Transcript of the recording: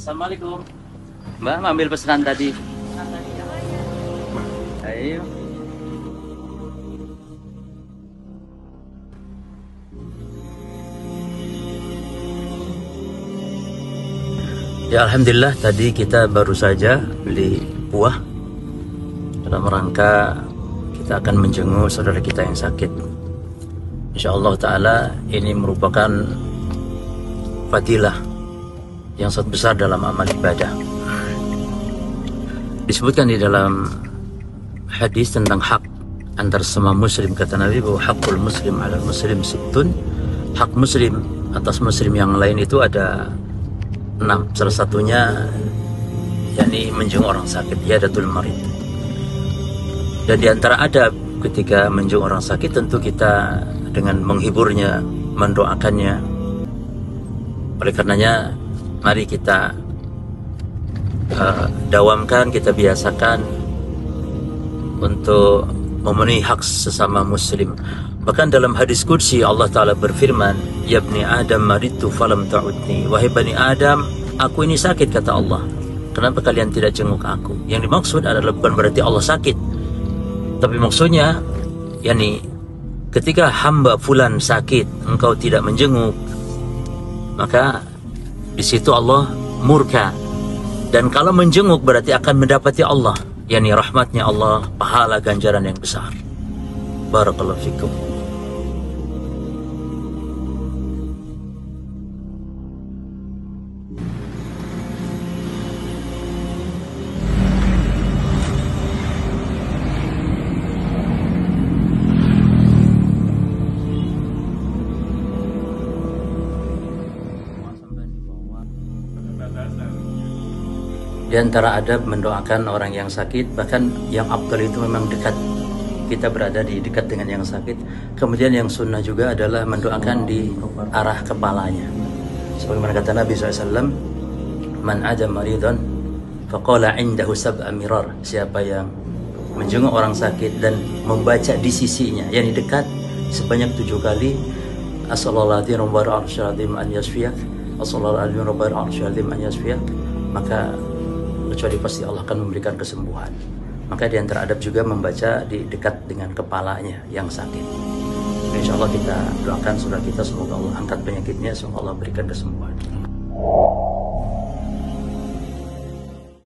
Assalamualaikum. Mbak, mau ambil pesanan tadi. Ayo. Ya, alhamdulillah tadi kita baru saja beli buah dalam rangka kita akan menjenguk saudara kita yang sakit. Insyaallah taala ini merupakan fadilah yang sangat besar dalam amal ibadah. Disebutkan di dalam hadis tentang hak antar semua muslim, kata Nabi bahwa hakul muslim ala muslim sittun, hak muslim atas muslim yang lain itu ada 6. Salah satunya yakni menjenguk orang sakit, yadatul marid. Dan di antara adab ketika menjenguk orang sakit tentu kita dengan menghiburnya, mendoakannya. Oleh karenanya mari kita dawamkan, kita biasakan untuk memenuhi hak sesama muslim. Bahkan dalam hadis qudsi Allah Ta'ala berfirman, ya bani Adam maridtu falam ta'udni. Wahai bani Adam, aku ini sakit, kata Allah, kenapa kalian tidak jenguk aku? Yang dimaksud adalah bukan berarti Allah sakit, tapi maksudnya yakni ketika hamba fulan sakit engkau tidak menjenguk, maka di situ Allah murka. Dan kalau menjenguk berarti akan mendapati Allah, yakni rahmatnya Allah, pahala ganjaran yang besar. Barakallahu fikum. Di antara adab mendoakan orang yang sakit, bahkan yang afdal itu memang dekat, kita berada di dekat dengan yang sakit. Kemudian yang sunnah juga adalah mendoakan di arah kepalanya, sebagaimana kata Nabi SAW, man ada maridhan faqala indahu sab'a mirar, siapa yang menjenguk orang sakit dan membaca di sisinya, yakni dekat, sebanyak 7 kali, as-sallallahu rabbal arsyil azim an yasfiyak, as-sallallahu rabbal arsyil azim an yasfiyak, maka kecuali pasti Allah akan memberikan kesembuhan. Maka di antara adab juga membaca di dekat dengan kepalanya yang sakit. Insya Allah kita doakan saudara kita, semoga Allah angkat penyakitnya, semoga Allah berikan kesembuhan.